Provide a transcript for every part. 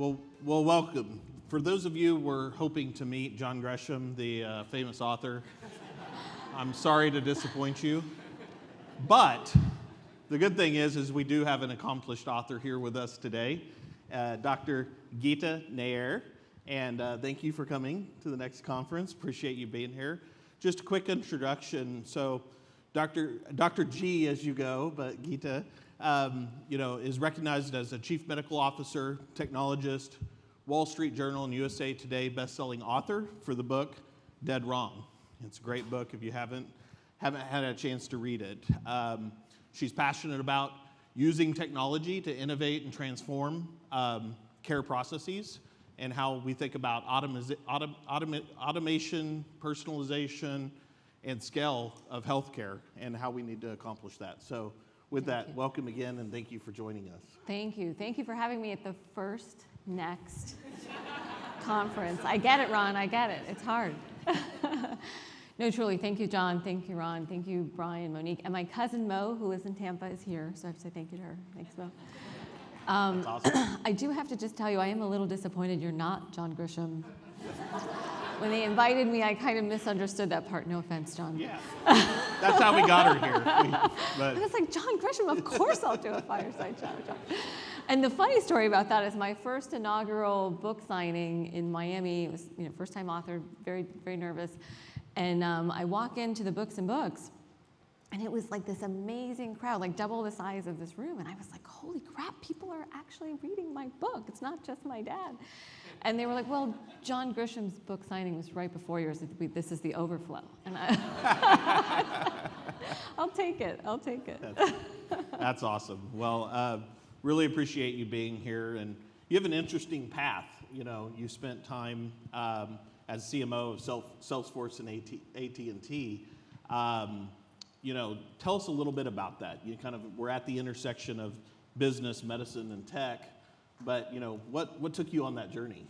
Well, welcome. For those of you who were hoping to meet John Gresham, the famous author, I'm sorry to disappoint you. But the good thing is we do have an accomplished author here with us today, Dr. Geeta Nayyar. And thank you for coming to the next conference. Appreciate you being here. Just a quick introduction. So Dr. G as you go, but Geeta, is recognized as a chief medical officer, technologist, Wall Street Journal and USA Today best-selling author for the book Dead Wrong. It's a great book if you haven't had a chance to read it. She's passionate about using technology to innovate and transform care processes and how we think about automation, personalization, and scale of healthcare and how we need to accomplish that. So with that, welcome again, and thank you for joining us. Thank you. Thank you for having me at the first next conference. I get it, Ron. I get it. It's hard. No, truly. Thank you, John. Thank you, Ron. Thank you, Brian, Monique. And my cousin Mo, who lives in Tampa, is here, so I have to say thank you to her. Thanks, Mo. That's awesome. I do have to just tell you, I am a little disappointed you're not John Gresham. When they invited me, I kind of misunderstood that part. No offense, John. Yeah, that's how we got her here. I was like, John Gresham, of course I'll do a fireside chat with John. And the funny story about that is my first inaugural book signing in Miami. It was, first-time author, very, very nervous. And I walk into the Books and Books, and it was like this amazing crowd, like double the size of this room. And I was like, holy crap, people are actually reading my book. It's not just my dad. And they were like, well, John Gresham's book signing was right before yours. This is the overflow. And I'll take it. I'll take it. That's awesome. Well, really appreciate you being here. And you have an interesting path. You spent time as CMO of Salesforce and AT&T. Tell us a little bit about that. We're at the intersection of business, medicine, and tech. But what took you on that journey?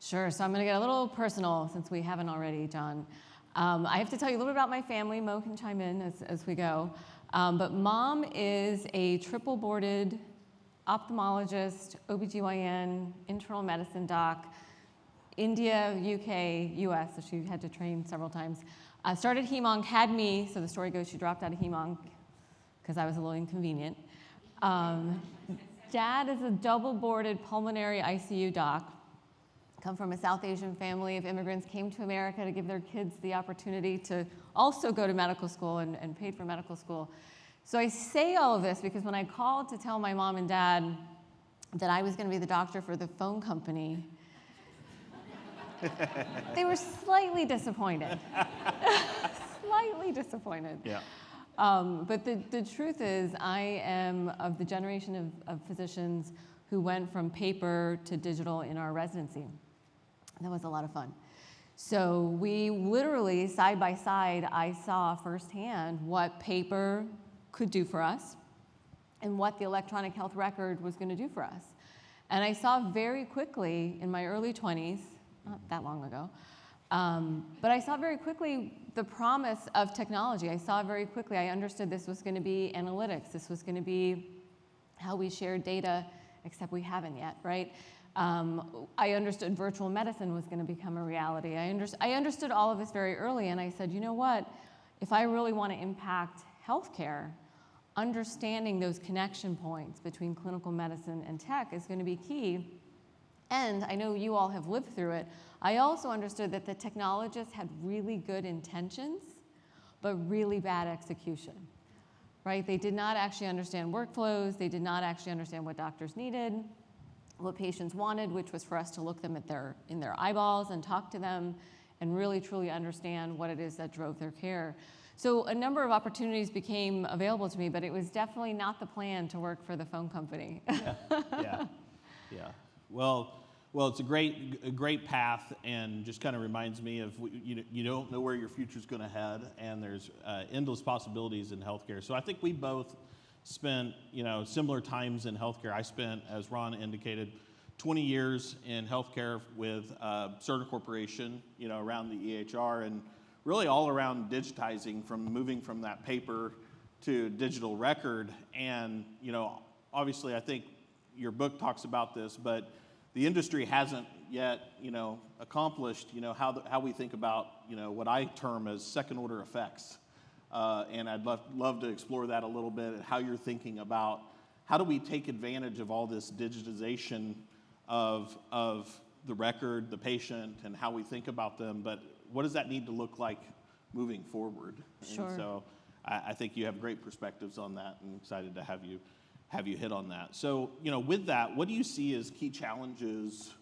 Sure. So I'm going to get a little personal since we haven't already, John. I have to tell you a little bit about my family. Mo can chime in as we go. But Mom is a triple-boarded ophthalmologist, OBGYN, internal medicine doc, India, UK, US, so she had to train several times. Started Hem-Onc, had me, so the story goes she dropped out of Hem-Onc because I was a little inconvenient. Dad is a double-boarded pulmonary ICU doc. Come from a South Asian family of immigrants, came to America to give their kids the opportunity to also go to medical school and paid for medical school. So I say all of this because when I called to tell my mom and dad that I was going to be the doctor for the phone company, they were slightly disappointed. Slightly disappointed. Yeah. But the truth is, I am of the generation of physicians who went from paper to digital in our residency. That was a lot of fun. So we literally, side by side, I saw firsthand what paper could do for us and what the electronic health record was going to do for us. And I saw very quickly in my early 20s, not that long ago, but I saw very quickly the promise of technology. I saw very quickly, I understood this was going to be analytics. This was going to be how we shared data, except we haven't yet, right? I understood virtual medicine was going to become a reality. I understood all of this very early, and I said, you know what? If I really want to impact healthcare, understanding those connection points between clinical medicine and tech is going to be key. And I know you all have lived through it. I also understood that the technologists had really good intentions, but really bad execution, right? They did not actually understand workflows. They did not actually understand what doctors needed, what patients wanted, which was for us to look them in their eyeballs and talk to them and really truly understand what it is that drove their care. So a number of opportunities became available to me, but it was definitely not the plan to work for the phone company. Yeah. Well, it's a great path, and just kind of reminds me of you don't know where your future's going to head, and there's endless possibilities in healthcare. So I think we both spent similar times in healthcare. I spent, as Ron indicated, 20 years in healthcare with Cerner Corporation, around the EHR, and really all around digitizing, moving from that paper to digital record. And obviously, I think your book talks about this, but the industry hasn't yet, accomplished, how we think about, what I term as second order effects. And I'd love to explore that a little bit, and how you're thinking about how do we take advantage of all this digitization of the record, the patient, and how we think about them, but what does that need to look like moving forward? Sure. And so I think you have great perspectives on that, and excited to have you hit on that. So, with that, what do you see as key challenges,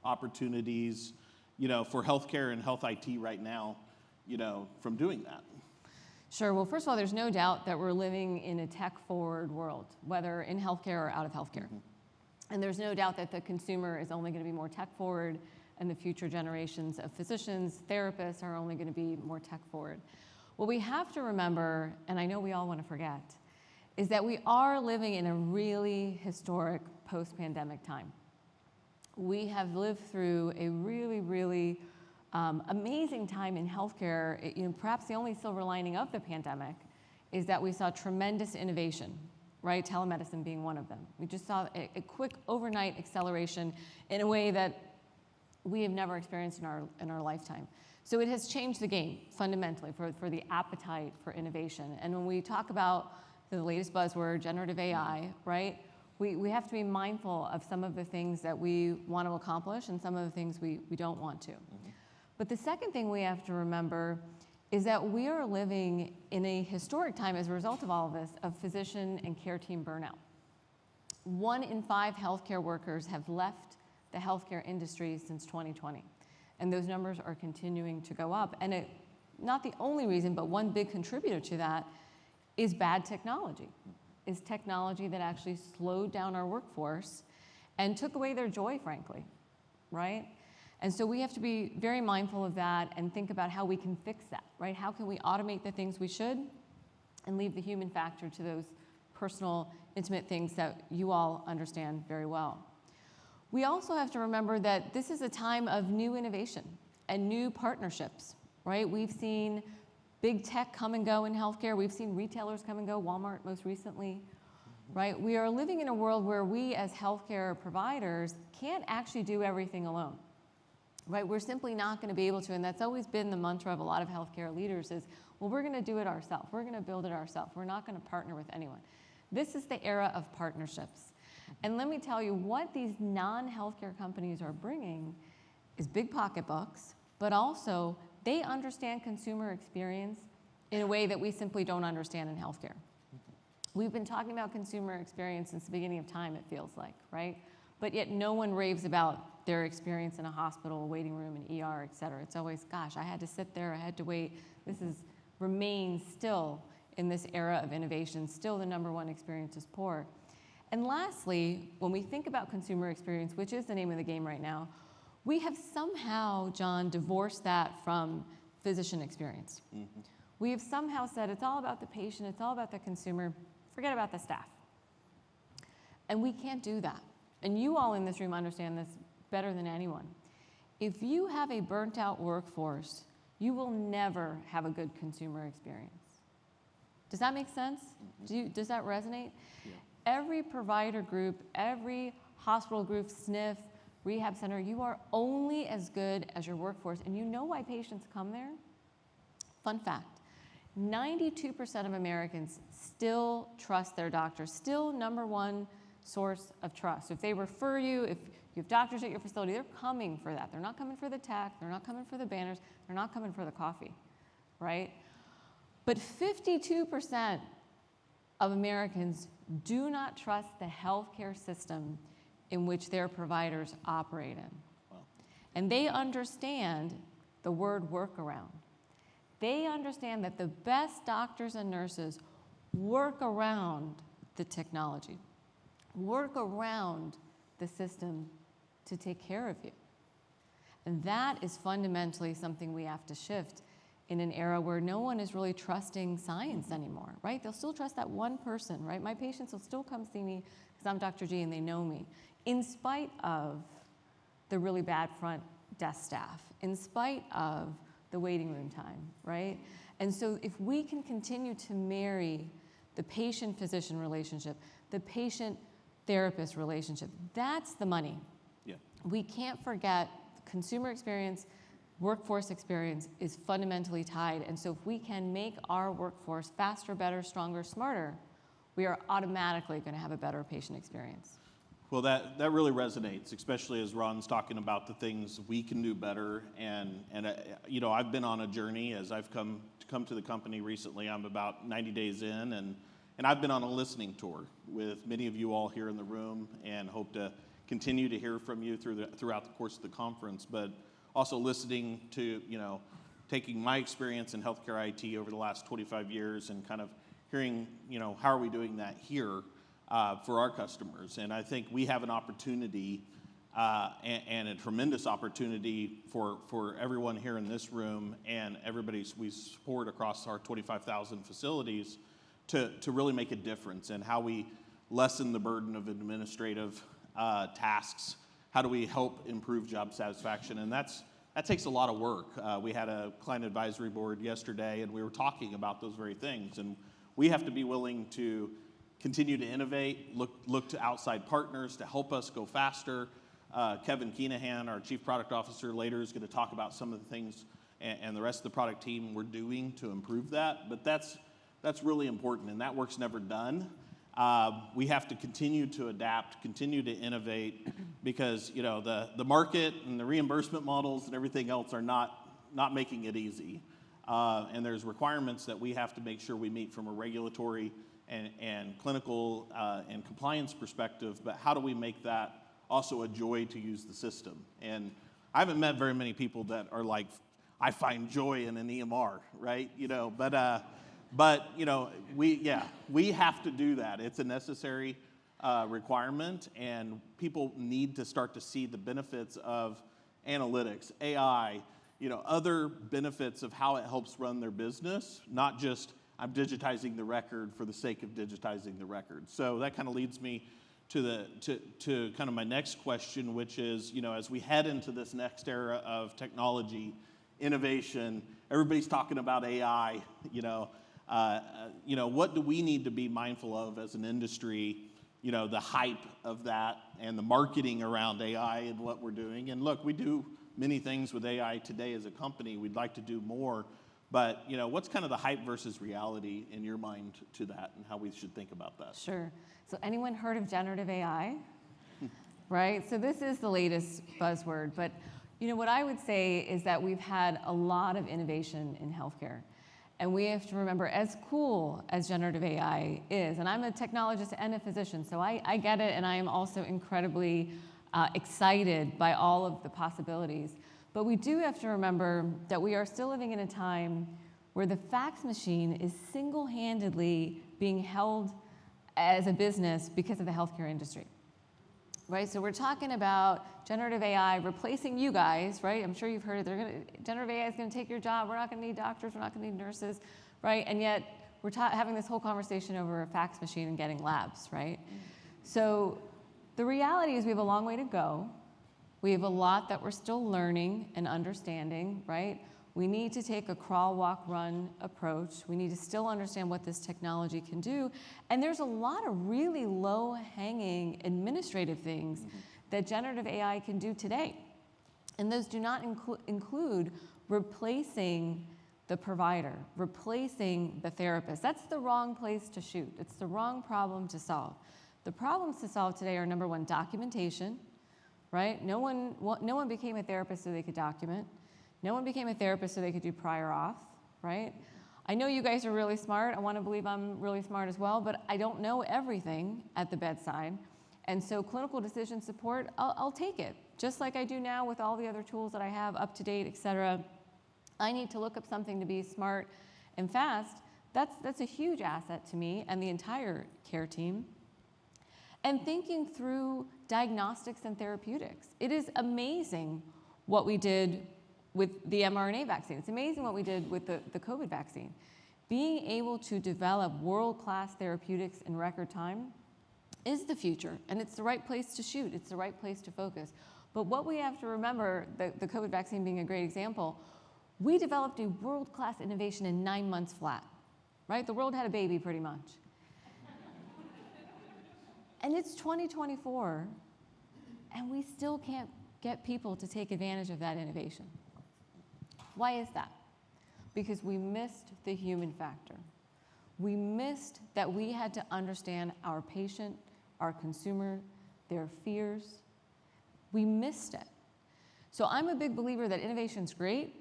opportunities, for healthcare and health IT right now, from doing that? Sure. Well, first of all, there's no doubt that we're living in a tech-forward world, whether in healthcare or out of healthcare. And there's no doubt that the consumer is only going to be more tech-forward, and the future generations of physicians, therapists are only going to be more tech-forward. What we have to remember, and I know we all want to forget, is that we are living in a really historic post-pandemic time. We have lived through a really, really amazing time in healthcare. Perhaps the only silver lining of the pandemic is that we saw tremendous innovation, right? Telemedicine being one of them. We just saw a quick overnight acceleration in a way that we have never experienced in our lifetime. So it has changed the game fundamentally for the appetite for innovation. And when we talk about the latest buzzword, generative AI, right? We have to be mindful of some of the things that we want to accomplish and some of the things we don't want to. But the second thing we have to remember is that we are living in a historic time as a result of all of this, of physician and care team burnout. 1 in 5 healthcare workers have left the healthcare industry since 2020. And those numbers are continuing to go up. And not the only reason, but one big contributor to that is bad technology. Is technology that actually slowed down our workforce and took away their joy, frankly, right? And so we have to be very mindful of that and think about how we can fix that, right? How can we automate the things we should and leave the human factor to those personal, intimate things that you all understand very well. We also have to remember that this is a time of new innovation and new partnerships, right? We've seen big tech come and go in healthcare. We've seen retailers come and go, Walmart most recently, right? We are living in a world where we as healthcare providers can't actually do everything alone, right? We're simply not going to be able to, and that's always been the mantra of a lot of healthcare leaders is, well, we're going to do it ourselves. We're going to build it ourselves. We're not going to partner with anyone. This is the era of partnerships. And let me tell you, what these non-healthcare companies are bringing is big pocketbooks, but also they understand consumer experience in a way that we simply don't understand in healthcare. We've been talking about consumer experience since the beginning of time, it feels like, right? But yet no one raves about their experience in a hospital, a waiting room, an ER, et cetera. It's always, gosh, I had to sit there, I had to wait. This remains still in this era of innovation, still the #1 experience is poor. And lastly, when we think about consumer experience, which is the name of the game right now, we have somehow, John, divorced that from physician experience. We have somehow said it's all about the patient, it's all about the consumer, forget about the staff. And we can't do that. And you all in this room understand this better than anyone. If you have a burnt out workforce, you will never have a good consumer experience. Does that make sense? Does that resonate? Yeah. Every provider group, every hospital group, SNF, rehab center, you are only as good as your workforce. And you know why patients come there? Fun fact, 92% of Americans still trust their doctors, still #1 source of trust. So if they refer you, if you have doctors at your facility, they're coming for that. They're not coming for the tech, they're not coming for the banners, they're not coming for the coffee, right? But 52% of Americans do not trust the healthcare system in which their providers operate in. Wow. And they understand the word workaround. They understand that the best doctors and nurses work around the technology, work around the system to take care of you. And that is fundamentally something we have to shift in an era where no one is really trusting science anymore, right? They'll still trust that one person, right? My patients will still come see me because I'm Dr. G and they know me, in spite of the really bad front desk staff, in spite of the waiting room time, right? And so if we can continue to marry the patient-physician relationship, the patient-therapist relationship, that's the money. Yeah. we can't forget consumer experience, workforce experience is fundamentally tied. And so if we can make our workforce faster, better, stronger, smarter, we are automatically going to have a better patient experience. Well, that really resonates, especially as Ron's talking about the things we can do better. And you know, I've been on a journey as I've come to the company recently. I'm about 90 days in, and I've been on a listening tour with many of you all here in the room, and hope to continue to hear from you throughout the course of the conference. But also listening to, you know, taking my experience in healthcare IT over the last 25 years and kind of hearing, you know, how are we doing that here for our customers. And I think we have an opportunity and a tremendous opportunity for everyone here in this room and everybody we support across our 25,000 facilities to really make a difference in how we lessen the burden of administrative tasks. How do we help improve job satisfaction? And that takes a lot of work. We had a client advisory board yesterday, and we were talking about those very things. And we have to be willing to continue to innovate, look to outside partners to help us go faster. Kevin Keenahan, our Chief Product Officer, later is going to talk about some of the things and the rest of the product team we're doing to improve that. But that's really important, and that work's never done. We have to continue to adapt, continue to innovate, because, you know, the market and the reimbursement models and everything else are not making it easy. And there's requirements that we have to make sure we meet from a regulatory and clinical and compliance perspective, but how do we make that also a joy to use the system? And I haven't met very many people that are like, I find joy in an EMR, right? You know, but you know, we have to do that. It's a necessary requirement, and people need to start to see the benefits of analytics, AI, you know, other benefits of how it helps run their business, not just I'm digitizing the record for the sake of digitizing the record. So that kind of leads me to kind of my next question, which is, you know, as we head into this next era of technology, innovation, everybody's talking about AI, you know, what do we need to be mindful of as an industry, you know, the hype of that and the marketing around AI and what we're doing. And look, we do many things with AI today as a company. We'd like to do more. But, you know, what's kind of the hype versus reality in your mind to that, and how we should think about that? Sure. So anyone heard of generative AI? Right? So this is the latest buzzword. But, you know, what I would say is that we've had a lot of innovation in healthcare. And we have to remember, as cool as generative AI is, and I'm a technologist and a physician, so I get it, and I am also incredibly excited by all of the possibilities. But we do have to remember that we are still living in a time where the fax machine is single-handedly being held as a business because of the healthcare industry, right? So we're talking about generative AI replacing you guys, right? I'm sure you've heard it. Generative AI is going to take your job. We're not going to need doctors. We're not going to need nurses, right? And yet we're having this whole conversation over a fax machine and getting labs, right? So the reality is we have a long way to go. We have a lot that we're still learning and understanding, right? We need to take a crawl, walk, run approach. We need to still understand what this technology can do. And there's a lot of really low-hanging administrative things that generative AI can do today. And those do not include replacing the provider, replacing the therapist. That's the wrong place to shoot. It's the wrong problem to solve. The problems to solve today are, number one, documentation, right? No one became a therapist so they could document. No one became a therapist so they could do prior auth, right? I know you guys are really smart. I want to believe I'm really smart as well, but I don't know everything at the bedside. And so clinical decision support, I'll take it, just like I do now with all the other tools that I have, up to date, et cetera. I need to look up something to be smart and fast. That's a huge asset to me and the entire care team. And thinking through diagnostics and therapeutics. It is amazing what we did with the mRNA vaccine. It's amazing what we did with the COVID vaccine. Being able to develop world-class therapeutics in record time is the future, and it's the right place to shoot. It's the right place to focus. But what we have to remember, the COVID vaccine being a great example, we developed a world-class innovation in 9 months flat, right? The world had a baby pretty much. And it's 2024, and we still can't get people to take advantage of that innovation. Why is that? Because we missed the human factor. We missed that we had to understand our patient, our consumer, their fears. We missed it. So I'm a big believer that innovation's great,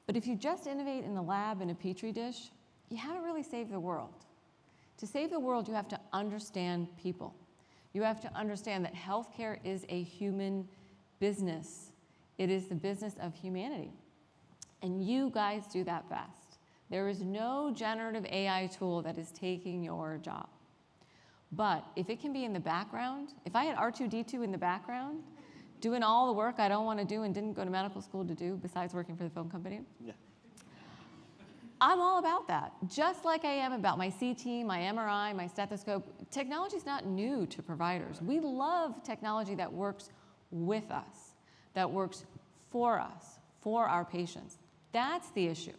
but if you just innovate in the lab in a petri dish, you haven't really saved the world. To save the world, you have to understand people. You have to understand that healthcare is a human business. It is the business of humanity. And you guys do that best. There is no generative AI tool that is taking your job. But if it can be in the background, if I had R2-D2 in the background, doing all the work I don't want to do and didn't go to medical school to do besides working for the phone company, yeah, I'm all about that. Just like I am about my CT, my MRI, my stethoscope. Technology is not new to providers. We love technology that works with us, that works for us, for our patients. That's the issue.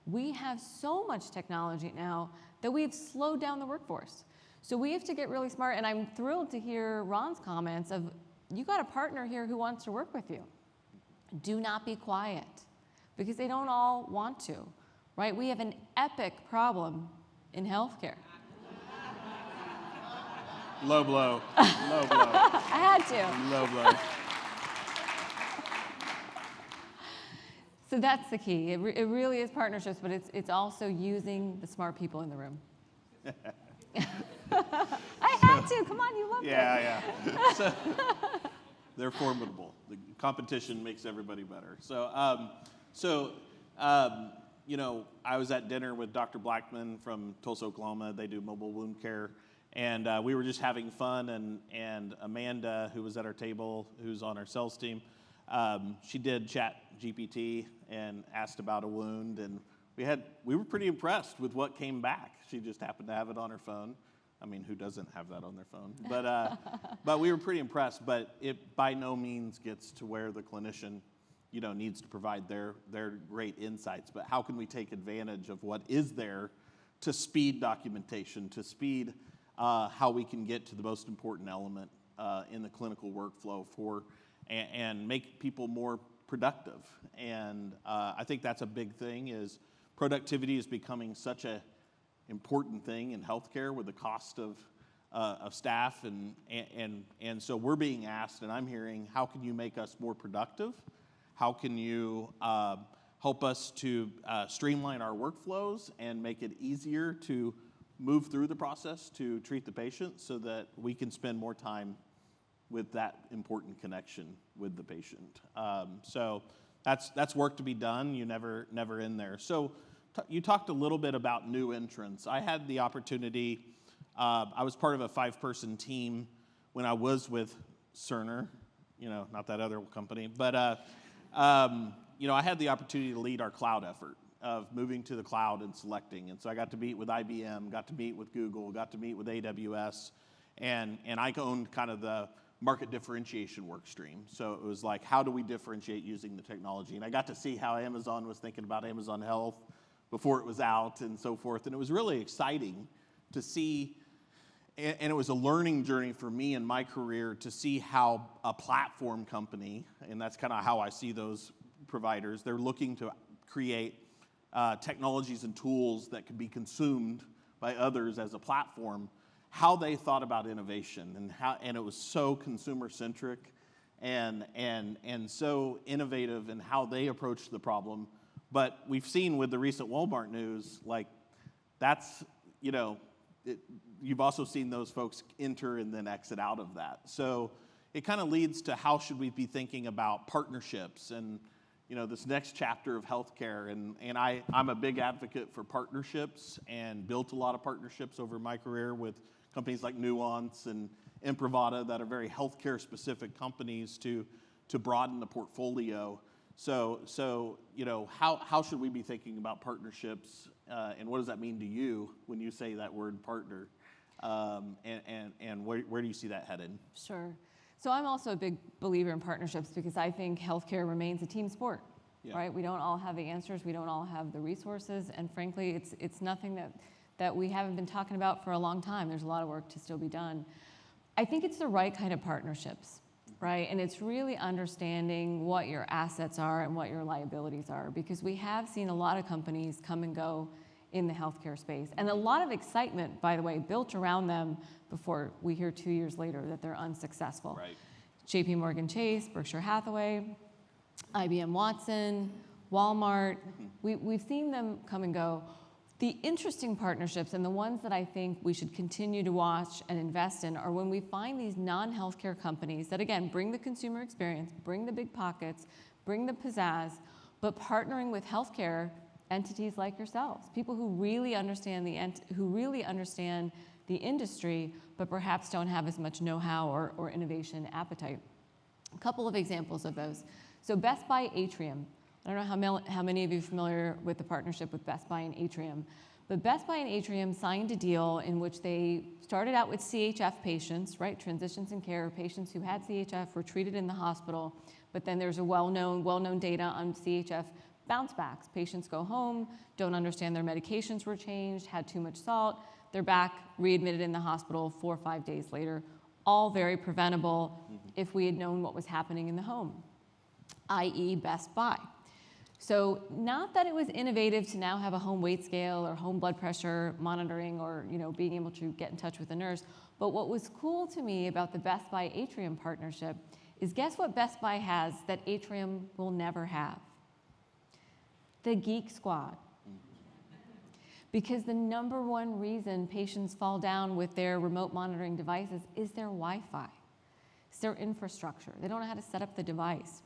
We have so much technology now that we've slowed down the workforce. So we have to get really smart, and I'm thrilled to hear Ron's comments of, you got a partner here who wants to work with you. Do not be quiet, because they don't all want to, right? We have an epic problem in healthcare. Low blow, low blow. I had to. Low blow. So that's the key. It really is partnerships, but it's also using the smart people in the room. I had to. Come on, you loved it. Yeah. They're formidable. The competition makes everybody better. You know, I was at dinner with Dr. Blackman from Tulsa, Oklahoma. They do mobile wound care. And we were just having fun. And Amanda, who was at our table, who's on our sales team, she did chat GPT and asked about a wound. And we were pretty impressed with what came back. She just happened to have it on her phone. I mean, who doesn't have that on their phone? But we were pretty impressed. But it by no means gets to where the clinician, you know, needs to provide their great insights. But how can we take advantage of what is there to speed documentation, to speed how we can get to the most important element in the clinical workflow and make people more productive? And I think that's a big thing. Is productivity is becoming such a important thing in healthcare with the cost of staff, and so we're being asked, and I'm hearing, how can you make us more productive? How can you help us to streamline our workflows and make it easier to move through the process to treat the patient so that we can spend more time with that important connection with the patient? So that's work to be done. You never end there. So you talked a little bit about new entrants. I had the opportunity, I was part of a 5-person team when I was with Cerner, you know, not that other company, but you know, I had the opportunity to lead our cloud effort of moving to the cloud and selecting. And so I got to meet with IBM, got to meet with Google, got to meet with AWS, and I owned kind of the market differentiation work stream. So it was like, how do we differentiate using the technology? And I got to see how Amazon was thinking about Amazon Health before it was out and so forth. And it was really exciting to see, and it was a learning journey for me in my career to see how a platform company, and that's kind of how I see those providers, they're looking to create technologies and tools that could be consumed by others as a platform, how they thought about innovation and it was so consumer centric and so innovative in how they approached the problem. But we've seen with the recent Walmart news, like that's, you know, you've also seen those folks enter and then exit out of that. So it kind of leads to how should we be thinking about partnerships and, you know, this next chapter of healthcare. And I'm a big advocate for partnerships and built a lot of partnerships over my career with companies like Nuance and Imprivata that are very healthcare specific companies to broaden the portfolio. So you know, how should we be thinking about partnerships, and what does that mean to you when you say that word partner, and where do you see that headed? Sure. So I'm also a big believer in partnerships because I think healthcare remains a team sport, right? We don't all have the answers, we don't all have the resources, and frankly, it's nothing that we haven't been talking about for a long time. There's a lot of work to still be done. I think it's the right kind of partnerships. right? And it's really understanding what your assets are and what your liabilities are, because we have seen a lot of companies come and go in the healthcare space. And a lot of excitement, by the way, built around them before we hear 2 years later that they're unsuccessful. Right. JP Morgan Chase, Berkshire Hathaway, IBM Watson, Walmart, we've seen them come and go. The interesting partnerships and the ones that I think we should continue to watch and invest in are when we find these non-healthcare companies that, again, bring the consumer experience, bring the big pockets, bring the pizzazz, but partnering with healthcare entities like yourselves, people who really understand the industry, but perhaps don't have as much know-how or innovation appetite. A couple of examples of those. So Best Buy Atrium. I don't know how many of you are familiar with the partnership with Best Buy and Atrium, but Best Buy and Atrium signed a deal in which they started out with CHF patients, right? Transitions in care, patients who had CHF were treated in the hospital, but then there's a well-known data on CHF bounce backs. Patients go home, don't understand their medications were changed, had too much salt, they're back, readmitted in the hospital 4 or 5 days later. All very preventable if we had known what was happening in the home, i.e. Best Buy. So not that it was innovative to now have a home weight scale or home blood pressure monitoring or being able to get in touch with a nurse, but what was cool to me about the Best Buy Atrium partnership is guess what Best Buy has that Atrium will never have? The Geek Squad. Because the number one reason patients fall down with their remote monitoring devices is their Wi-Fi. It's their infrastructure. They don't know how to set up the device.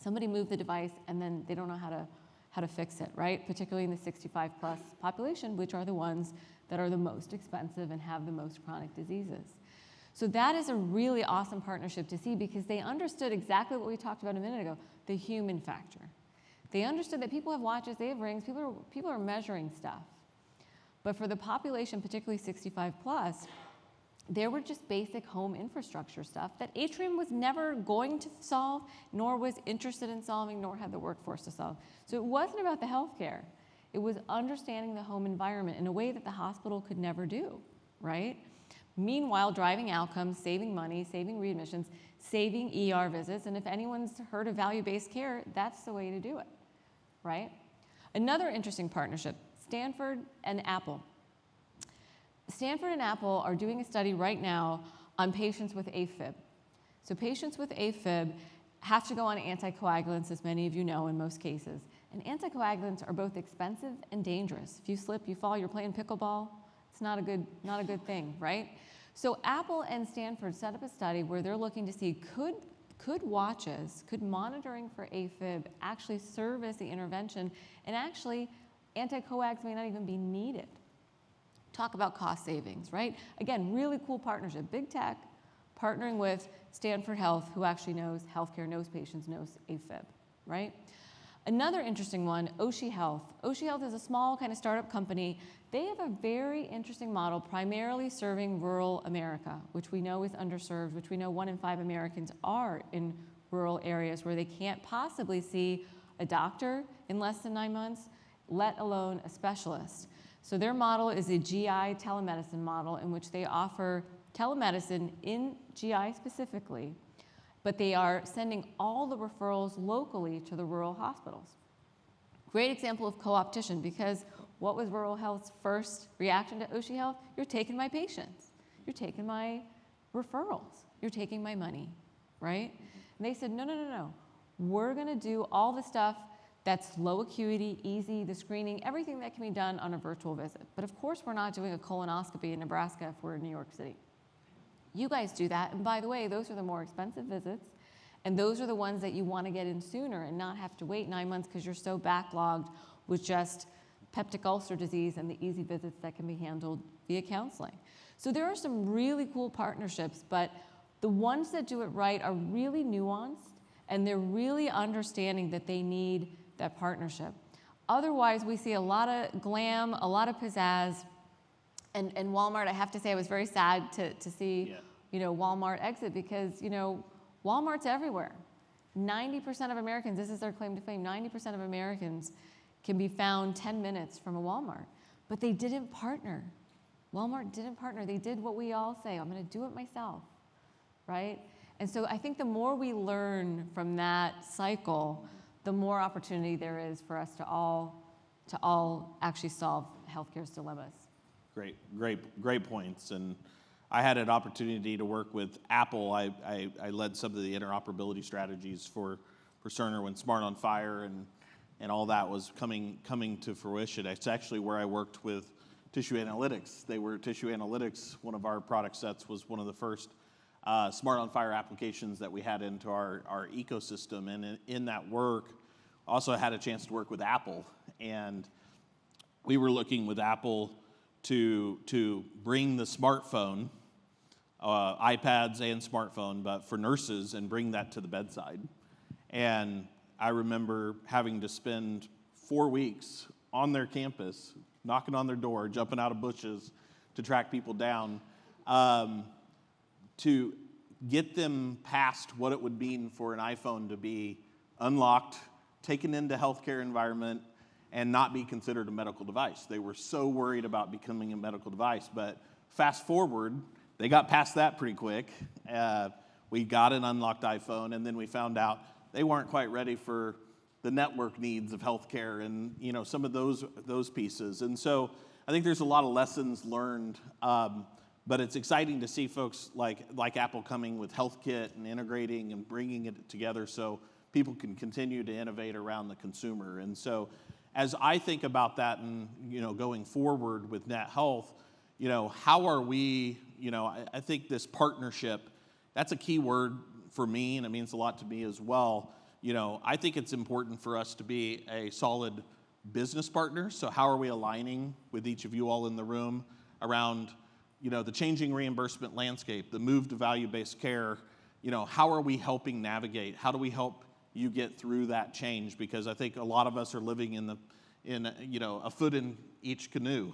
Somebody moved the device and then they don't know how to fix it, right? Particularly in the 65 plus population, which are the ones that are the most expensive and have the most chronic diseases. So that is a really awesome partnership to see because they understood exactly what we talked about a minute ago, the human factor. They understood that people have watches, they have rings, people are measuring stuff. But for the population, particularly 65 plus, there were just basic home infrastructure stuff that Atrium was never going to solve, nor was interested in solving, nor had the workforce to solve. So it wasn't about the healthcare. It was understanding the home environment in a way that the hospital could never do, right? Meanwhile, driving outcomes, saving money, saving readmissions, saving ER visits, and if anyone's heard of value-based care, that's the way to do it, right? Another interesting partnership, Stanford and Apple. Stanford and Apple are doing a study right now on patients with AFib. So patients with AFib have to go on anticoagulants, as many of you know, in most cases. And anticoagulants are both expensive and dangerous. If you slip, you fall, you're playing pickleball, it's not a good thing, right? So Apple and Stanford set up a study where they're looking to see could monitoring for AFib actually serve as the intervention, and actually anticoags may not even be needed. Talk about cost savings, right? Again, really cool partnership. Big tech partnering with Stanford Health, who actually knows healthcare, knows patients, knows AFib, right? Another interesting one, Oshi Health. Oshi Health is a small kind of startup company. They have a very interesting model, primarily serving rural America, which we know is underserved, which we know 1 in 5 Americans are in rural areas where they can't possibly see a doctor in less than 9 months, let alone a specialist. So their model is a GI telemedicine model in which they offer telemedicine in GI specifically, but they are sending all the referrals locally to the rural hospitals. Great example of co-opetition, because what was rural health's first reaction to Oshi Health? You're taking my patients. You're taking my referrals. You're taking my money, right? And they said, no. We're gonna do all the stuff that's low acuity, easy, the screening, everything that can be done on a virtual visit. But of course, we're not doing a colonoscopy in Nebraska if we're in New York City. You guys do that, and by the way, those are the more expensive visits, and those are the ones that you want to get in sooner and not have to wait 9 months because you're so backlogged with just peptic ulcer disease and the easy visits that can be handled via counseling. So there are some really cool partnerships, but the ones that do it right are really nuanced, and they're really understanding that they need that partnership. Otherwise, we see a lot of glam, a lot of pizzazz, and Walmart, I have to say, I was very sad to see, Walmart exit because, Walmart's everywhere. 90% of Americans, this is their claim to fame, 90% of Americans can be found 10 minutes from a Walmart, but they didn't partner. Walmart didn't partner. They did what we all say, I'm gonna do it myself, right? And so I think the more we learn from that cycle, the more opportunity there is for us to all actually solve healthcare's dilemmas. Great points. And I had an opportunity to work with Apple. I led some of the interoperability strategies for Cerner when Smart on Fire and all that was coming to fruition. It's actually where I worked with Tissue Analytics. Tissue Analytics, one of our product sets, was one of the first Smart on Fire applications that we had into our ecosystem. And in that work, also had a chance to work with Apple. And we were looking with Apple to bring the smartphone, iPads and smartphone, but for nurses, and bring that to the bedside. And I remember having to spend 4 weeks on their campus, knocking on their door, jumping out of bushes to track people down, to get them past what it would mean for an iPhone to be unlocked, taken into healthcare environment, and not be considered a medical device. They were so worried about becoming a medical device, but fast forward, they got past that pretty quick. We got an unlocked iPhone, and then we found out they weren't quite ready for the network needs of healthcare and some of those pieces. And so I think there's a lot of lessons learned, but it's exciting to see folks like Apple coming with HealthKit and integrating and bringing it together so people can continue to innovate around the consumer. And so as I think about that and going forward with Net Health, how are we, I think this partnership, that's a key word for me, and it means a lot to me as well. I think it's important for us to be a solid business partner. So how are we aligning with each of you all in the room around, the changing reimbursement landscape, the move to value-based care? How are we helping navigate? How do we help you get through that change? Because I think a lot of us are living in a foot in each canoe.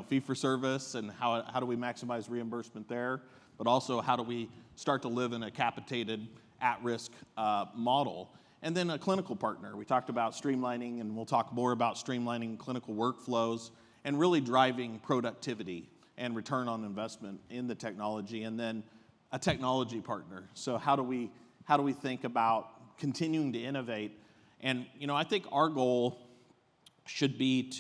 Fee for service, and how do we maximize reimbursement there? But also, how do we start to live in a capitated, at-risk model? And then a clinical partner. We talked about streamlining, and we'll talk more about streamlining clinical workflows and really driving productivity and return on investment in the technology. And then a technology partner. So how do we think about continuing to innovate? And I think our goal should be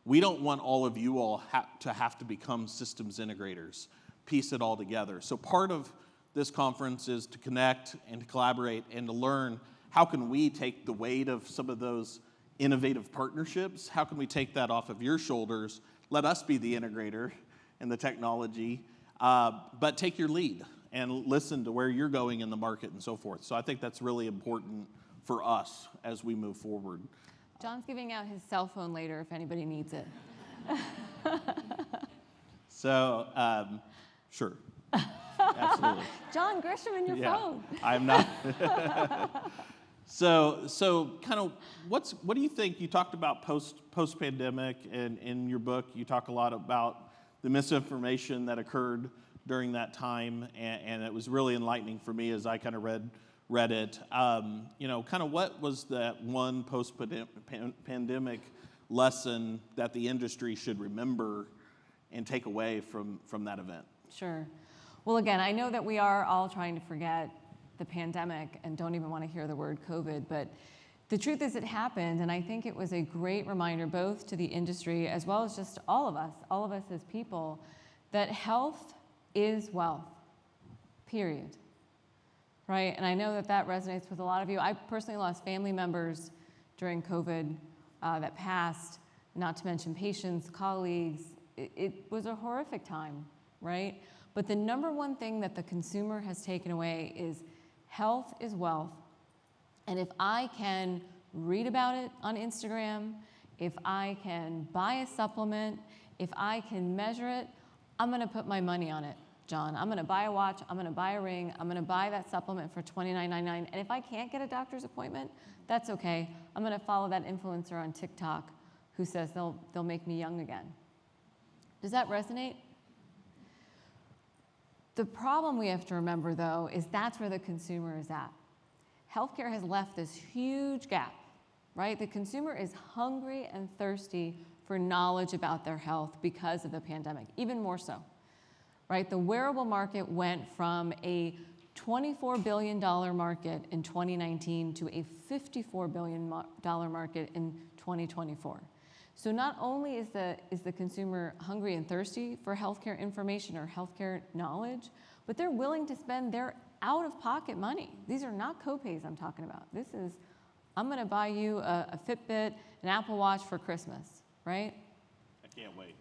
we don't want all of you all to have to become systems integrators, piece it all together. So part of this conference is to connect and to collaborate and to learn how can we take the weight of some of those innovative partnerships, how can we take that off of your shoulders, let us be the integrator and the technology, but take your lead and listen to where you're going in the market and so forth. So I think that's really important for us as we move forward. John's giving out his cell phone later if anybody needs it. So, sure. Absolutely. John Gresham in your phone. I'm not. So kind of what do you think? You talked about post-pandemic, and in your book you talk a lot about the misinformation that occurred during that time, and it was really enlightening for me as I kind of read it. Kind of what was that one post-pandemic lesson that the industry should remember and take away from that event? Sure. Well, again, I know that we are all trying to forget the pandemic and don't even want to hear the word COVID, but the truth is it happened, and I think it was a great reminder both to the industry as well as just all of us as people, that health is wealth, period. Right? And I know that resonates with a lot of you. I personally lost family members during COVID that passed, not to mention patients, colleagues. It was a horrific time, right? But the number one thing that the consumer has taken away is health is wealth. And if I can read about it on Instagram, if I can buy a supplement, if I can measure it, I'm going to put my money on it, John. I'm going to buy a watch, I'm going to buy a ring, I'm going to buy that supplement for $29.99. And if I can't get a doctor's appointment, that's okay. I'm going to follow that influencer on TikTok who says they'll make me young again. Does that resonate? The problem we have to remember, though, is that's where the consumer is at. Healthcare has left this huge gap, right? The consumer is hungry and thirsty for knowledge about their health because of the pandemic, even more so, right? The wearable market went from a $24 billion market in 2019 to a $54 billion market in 2024. So not only is the consumer hungry and thirsty for healthcare information or healthcare knowledge, but they're willing to spend their out-of-pocket money. These are not copays I'm talking about. This is, I'm going to buy you a Fitbit, an Apple Watch for Christmas, right? I can't wait.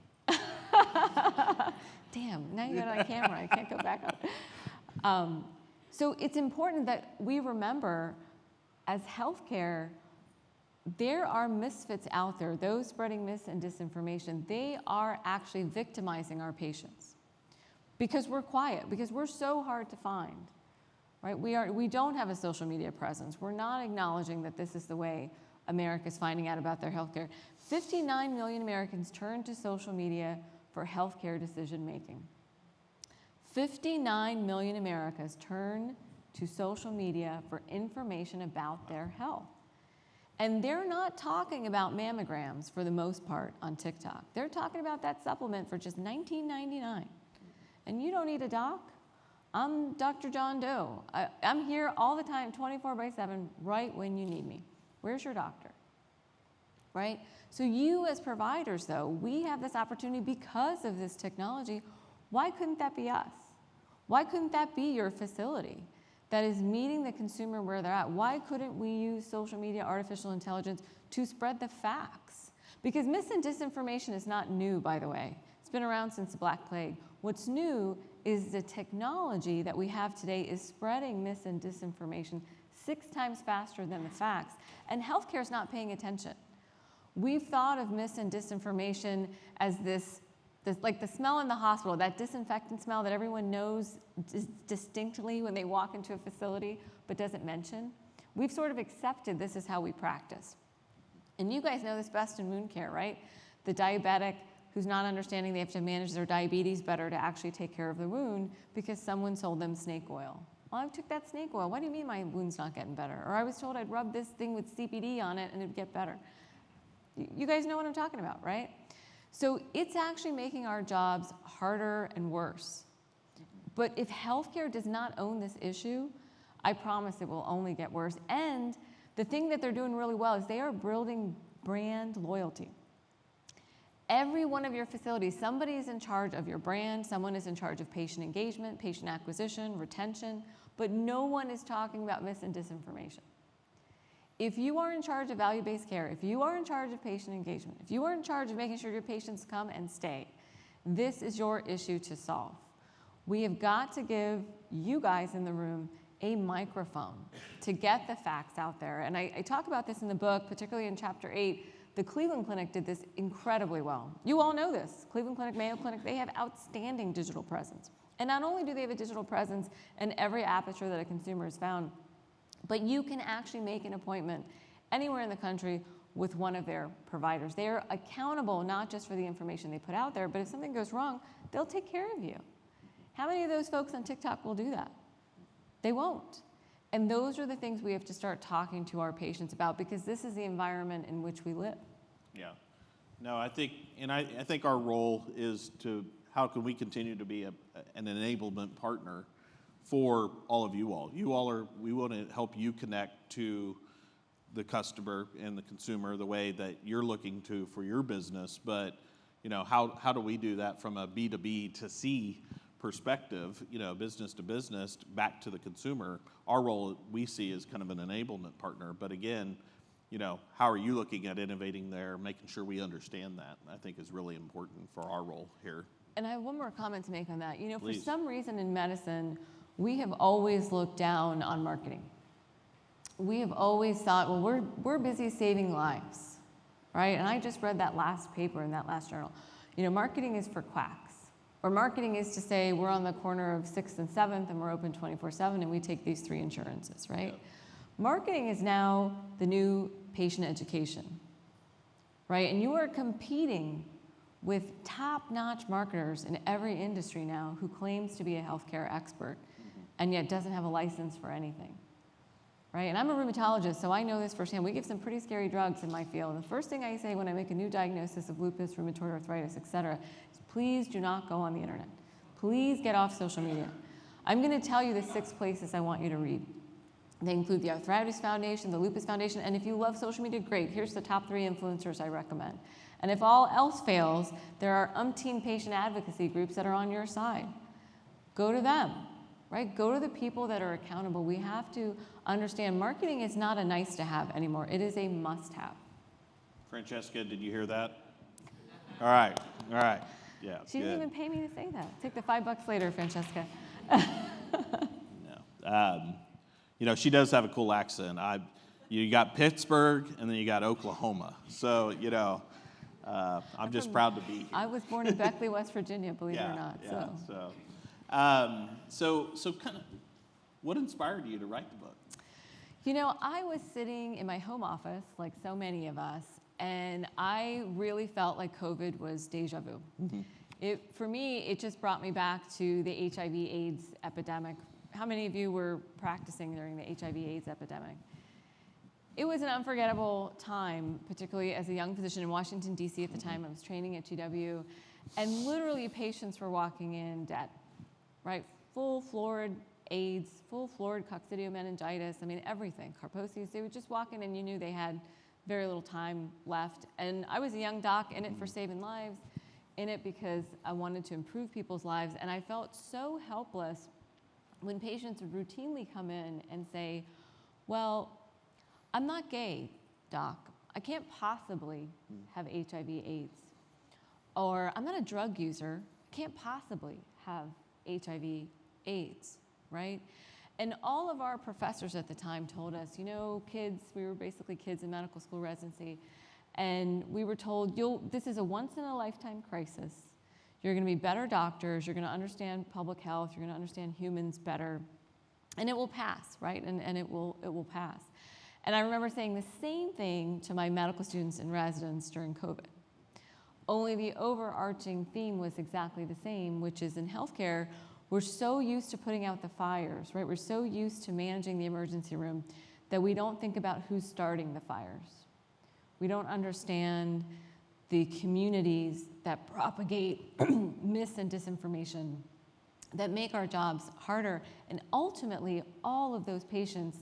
Damn, now you got it on camera. I can't go back up. So it's important that we remember, as healthcare, there are misfits out there, those spreading mis and disinformation. They are actually victimizing our patients because we're quiet, because we're so hard to find, right? We don't have a social media presence. We're not acknowledging that this is the way America's finding out about their healthcare. 59 million Americans turn to social media for healthcare decision making. 59 million Americans turn to social media for information about their health. And they're not talking about mammograms for the most part on TikTok. They're talking about that supplement for just $19.99. And you don't need a doc. I'm Dr. John Doe. I'm here all the time, 24/7, right when you need me. Where's your doctor? Right? So you as providers, though, we have this opportunity because of this technology. Why couldn't that be us? Why couldn't that be your facility that is meeting the consumer where they're at? Why couldn't we use social media, artificial intelligence to spread the facts? Because mis and disinformation is not new, by the way. It's been around since the Black Plague. What's new is the technology that we have today is spreading mis and disinformation 6 times faster than the facts. And healthcare is not paying attention. We've thought of mis and disinformation as this like the smell in the hospital, that disinfectant smell that everyone knows distinctly when they walk into a facility but doesn't mention. We've sort of accepted this is how we practice. And you guys know this best in wound care, right? The diabetic who's not understanding they have to manage their diabetes better to actually take care of the wound because someone sold them snake oil. Well, I took that snake oil. What do you mean my wound's not getting better? Or I was told I'd rub this thing with CBD on it and it'd get better. You guys know what I'm talking about, right? So it's actually making our jobs harder and worse. But if healthcare does not own this issue, I promise it will only get worse. And the thing that they're doing really well is they are building brand loyalty. Every one of your facilities, somebody is in charge of your brand, someone is in charge of patient engagement, patient acquisition, retention, but no one is talking about mis and disinformation. If you are in charge of value-based care, if you are in charge of patient engagement, if you are in charge of making sure your patients come and stay, this is your issue to solve. We have got to give you guys in the room a microphone to get the facts out there. And I talk about this in the book, particularly in chapter 8. The Cleveland Clinic did this incredibly well. You all know this. Cleveland Clinic, Mayo Clinic, they have outstanding digital presence. And not only do they have a digital presence in every aperture that a consumer has found, but you can actually make an appointment anywhere in the country with one of their providers. They are accountable not just for the information they put out there, but if something goes wrong, they'll take care of you. How many of those folks on TikTok will do that? They won't. And those are the things we have to start talking to our patients about because this is the environment in which we live. Yeah. No, I think our role is to, how can we continue to be an enablement partner for all of you all. We want to help you connect to the customer and the consumer the way that you're looking to for your business. But, how do we do that from a B2B to C perspective, business to business, back to the consumer? Our role we see is kind of an enablement partner. But again, how are you looking at innovating there, making sure we understand that, I think is really important for our role here. And I have one more comment to make on that. Please. For some reason in medicine, we have always looked down on marketing. We have always thought, well, we're busy saving lives, right? And I just read that last paper in that last journal. Marketing is for quacks. Or marketing is to say we're on the corner of 6th and 7th and we're open 24/7 and we take these 3 insurances, right? Yeah. Marketing is now the new patient education, right? And you are competing with top-notch marketers in every industry now who claims to be a healthcare expert and yet doesn't have a license for anything, right? And I'm a rheumatologist, so I know this firsthand. We give some pretty scary drugs in my field. And the first thing I say when I make a new diagnosis of lupus, rheumatoid arthritis, et cetera, is please do not go on the internet. Please get off social media. I'm going to tell you the 6 places I want you to read. They include the Arthritis Foundation, the Lupus Foundation, and if you love social media, great. Here's the top 3 influencers I recommend. And if all else fails, there are umpteen patient advocacy groups that are on your side. Go to them, right? Go to the people that are accountable. We have to understand marketing is not a nice to have anymore. It is a must have. Francesca, did you hear that? All right. Yeah, She didn't even pay me to say that. Take the $5 later, Francesca. No. She does have a cool accent. You got Pittsburgh, and then you got Oklahoma. So, I'm just proud to be here. I was born in Beckley, West Virginia, believe it or not. So kind of, what inspired you to write the book? I was sitting in my home office, like so many of us, and I really felt like COVID was deja vu. Mm-hmm. For me, it just brought me back to the HIV/AIDS epidemic. How many of you were practicing during the HIV/AIDS epidemic? It was an unforgettable time, particularly as a young physician in Washington, D.C. at the time. I was training at GW, and literally patients were walking in dead, right? Full florid AIDS, full florid coccidiomeningitis, everything, Kaposi's. They would just walk in and you knew they had very little time left. And I was a young doc in it for saving lives, in it because I wanted to improve people's lives. And I felt so helpless when patients would routinely come in and say, well, I'm not gay, doc. I can't possibly have HIV/AIDS. Or I'm not a drug user. I can't possibly have HIV/AIDS, right? And all of our professors at the time told us, kids, we were basically kids in medical school residency, and we were told, this is a once-in-a-lifetime crisis. You're going to be better doctors. You're going to understand public health. You're going to understand humans better. And it will pass, right? And it will pass. And I remember saying the same thing to my medical students and residents during COVID. Only the overarching theme was exactly the same, which is in healthcare, we're so used to putting out the fires, right? We're so used to managing the emergency room that we don't think about who's starting the fires. We don't understand the communities that propagate mis and disinformation that make our jobs harder. And ultimately, all of those patients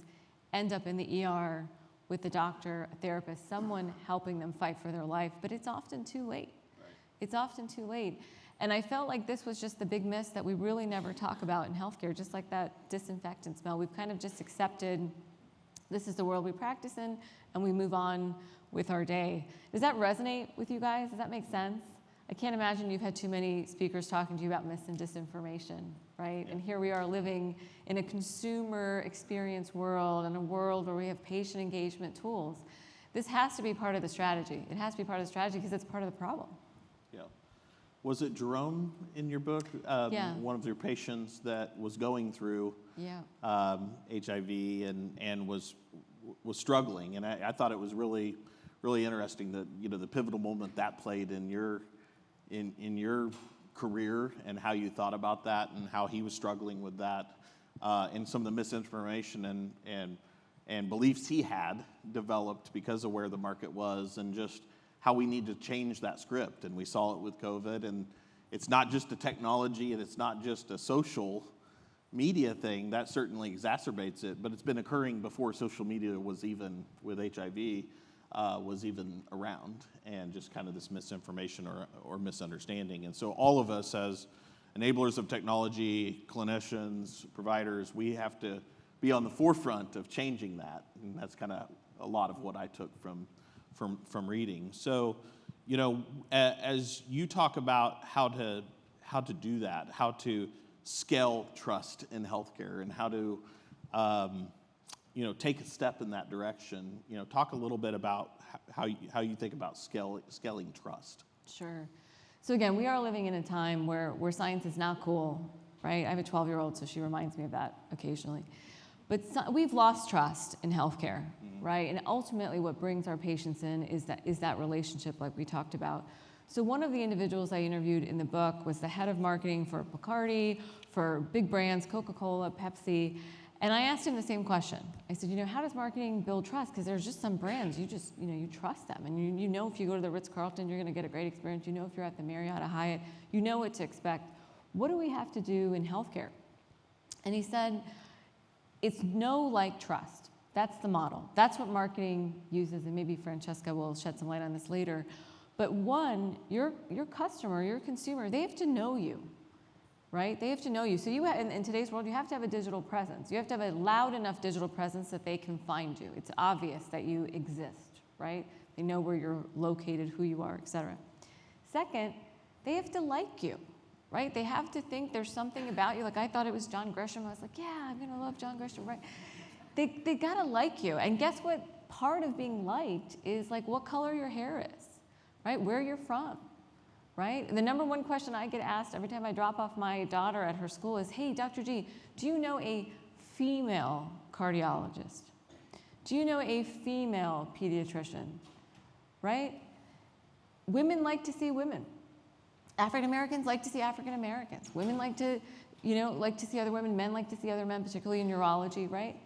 end up in the ER with the doctor, a therapist, someone helping them fight for their life, but it's often too late. Right. It's often too late. And I felt like this was just the big miss that we really never talk about in healthcare, just like that disinfectant smell. We've kind of just accepted this is the world we practice in, and we move on with our day. Does that resonate with you guys? Does that make sense? I can't imagine you've had too many speakers talking to you about mis and disinformation, right? Yeah. And here we are living in a consumer experience world, and a world where we have patient engagement tools. This has to be part of the strategy. It has to be part of the strategy because it's part of the problem. Yeah. Was it Jerome in your book? Yeah. One of your patients that was going through HIV and was struggling, and I thought it was really interesting that the pivotal moment that played in your career and how you thought about that and how he was struggling with that and some of the misinformation and beliefs he had developed because of where the market was and just how we need to change that script. And we saw it with COVID, and it's not just a technology and it's not just a social media thing. That certainly exacerbates it, but it's been occurring before social media was even, with HIV, was even around, and just kind of this misinformation or misunderstanding. And so all of us as enablers of technology, clinicians, providers, we have to be on the forefront of changing that. And that's kind of a lot of what I took from reading. So, as you talk about how to do that, how to scale trust in healthcare and how to take a step in that direction. Talk a little bit about how you think about scaling trust. Sure. So again, we are living in a time where science is not cool, right? I have a 12-year-old, so she reminds me of that occasionally. But we've lost trust in healthcare, right? And ultimately what brings our patients in is that relationship like we talked about. So one of the individuals I interviewed in the book was the head of marketing for Bacardi, for big brands, Coca-Cola, Pepsi. And I asked him the same question. I said, how does marketing build trust? Because there's just some brands, you trust them. And you know if you go to the Ritz-Carlton, you're going to get a great experience. You know if you're at the Marriott or Hyatt, you know what to expect. What do we have to do in healthcare? And he said, it's know, like, trust. That's the model. That's what marketing uses, and maybe Francesca will shed some light on this later. But one, your customer, your consumer, they have to know you, right? They have to know you. So in today's world, you have to have a digital presence. You have to have a loud enough digital presence that they can find you. It's obvious that you exist, right? They know where you're located, who you are, et cetera. Second, they have to like you, right? They have to think there's something about you. Like, I thought it was John Gresham. I was like, yeah, I'm gonna love John Gresham, right? They gotta like you. And guess what? Part of being liked is like what color your hair is, right? Where you're from, right? And the number one question I get asked every time I drop off my daughter at her school is, hey, Dr. G, do you know a female cardiologist? Do you know a female pediatrician, right? Women like to see women. African Americans like to see African Americans. Women like to, like to see other women. Men like to see other men, particularly in neurology, right?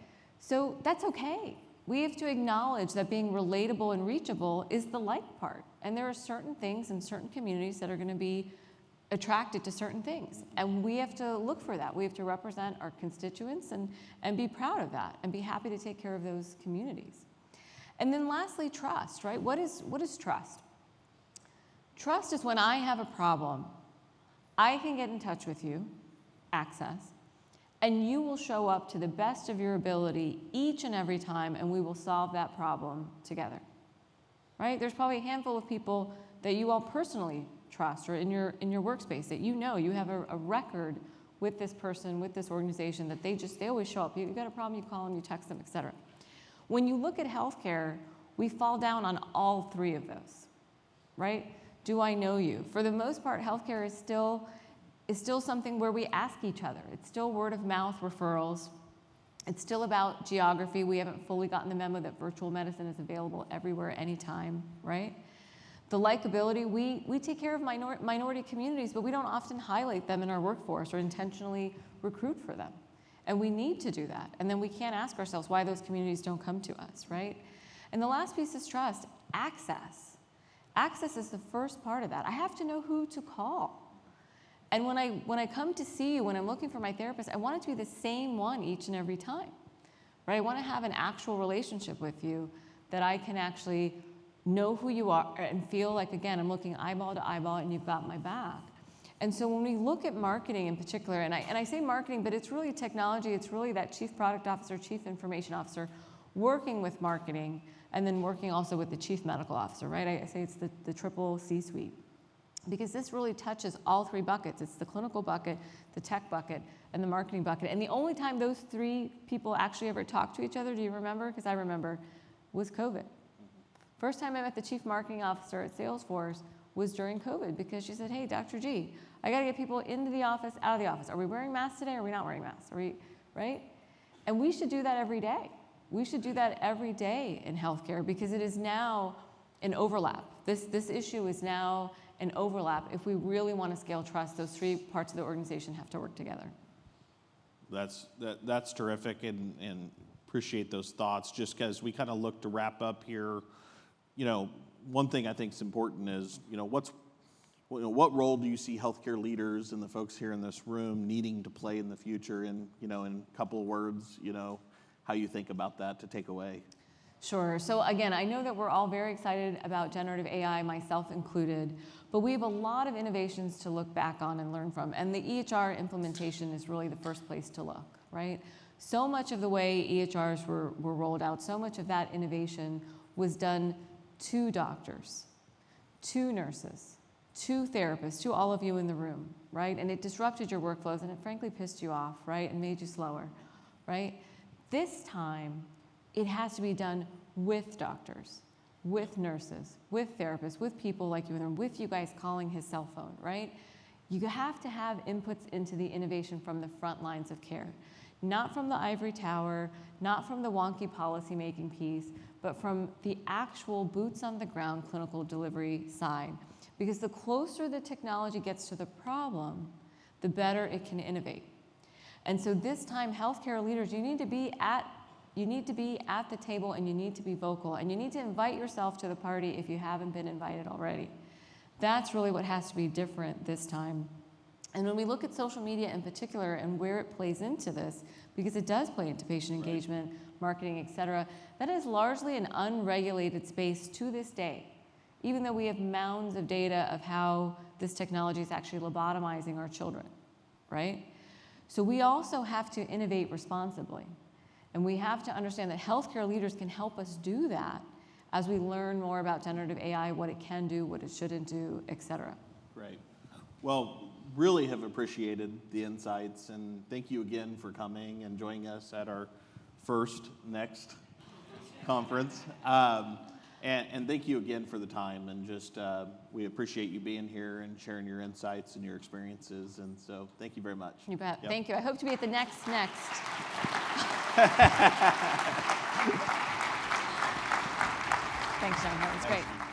So that's okay. We have to acknowledge that being relatable and reachable is the like part. And there are certain things in certain communities that are going to be attracted to certain things. And we have to look for that. We have to represent our constituents and be proud of that and be happy to take care of those communities. And then lastly, trust, right? What is trust? Trust is when I have a problem, I can get in touch with you, access, and you will show up to the best of your ability each and every time, and we will solve that problem together, right? There's probably a handful of people that you all personally trust, or in your workspace that you have a record with this person, with this organization, that they always show up. You've got a problem, you call them, you text them, et cetera. When you look at healthcare, we fall down on all three of those, right? Do I know you? For the most part, healthcare is still something where we ask each other. It's still word of mouth referrals. It's still about geography. We haven't fully gotten the memo that virtual medicine is available everywhere, anytime, right? The likability, we take care of minority communities, but we don't often highlight them in our workforce or intentionally recruit for them. And we need to do that. And then we can't ask ourselves why those communities don't come to us, right? And the last piece is trust, access. Access is the first part of that. I have to know who to call. And when I come to see you, when I'm looking for my therapist, I want it to be the same one each and every time, right? I want to have an actual relationship with you that I can actually know who you are and feel like, again, I'm looking eyeball to eyeball and you've got my back. And so when we look at marketing in particular, and I say marketing, but it's really technology, it's really that chief product officer, chief information officer working with marketing, and then working also with the chief medical officer, right? I say it's the triple C-suite. Because this really touches all three buckets. It's the clinical bucket, the tech bucket, and the marketing bucket. And the only time those three people actually ever talked to each other, do you remember? Because I remember, was COVID. First time I met the chief marketing officer at Salesforce was during COVID, because she said, hey, Dr. G, I gotta get people into the office, out of the office. Are we wearing masks today, or are we not wearing masks? Right? And we should do that every day. We should do that every day in healthcare, because it is now an overlap. This issue is now an overlap. If we really want to scale trust, those three parts of the organization have to work together. That's terrific, and appreciate those thoughts. Just because we kind of look to wrap up here, one thing I think is important is, what role do you see healthcare leaders and the folks here in this room needing to play in the future? And in a couple of words, how you think about that to take away. Sure. So again, I know that we're all very excited about generative AI, myself included, but we have a lot of innovations to look back on and learn from. And the EHR implementation is really the first place to look, right? So much of the way EHRs were rolled out, so much of that innovation was done to doctors, to nurses, to therapists, to all of you in the room, right? And it disrupted your workflows, and it frankly pissed you off, right? And made you slower, right? This time, it has to be done with doctors, with nurses, with therapists, with people like you in the room, with you guys calling his cell phone, right? You have to have inputs into the innovation from the front lines of care. Not from the ivory tower, not from the wonky policy-making piece, but from the actual boots on the ground clinical delivery side. Because the closer the technology gets to the problem, the better it can innovate. And so this time, healthcare leaders, you need to be at the table, and you need to be vocal, and you need to invite yourself to the party if you haven't been invited already. That's really what has to be different this time. And when we look at social media in particular and where it plays into this, because it does play into patient engagement, marketing, et cetera, that is largely an unregulated space to this day, even though we have mounds of data of how this technology is actually lobotomizing our children, right? So we also have to innovate responsibly. And we have to understand that healthcare leaders can help us do that as we learn more about generative AI, what it can do, what it shouldn't do, et cetera. Great. Well, really have appreciated the insights, and thank you again for coming and joining us at our next conference. And thank you again for the time, and just we appreciate you being here and sharing your insights and your experiences, and so thank you very much. You bet. Yep. Thank you. I hope to be at the next. Thanks, John. That was great.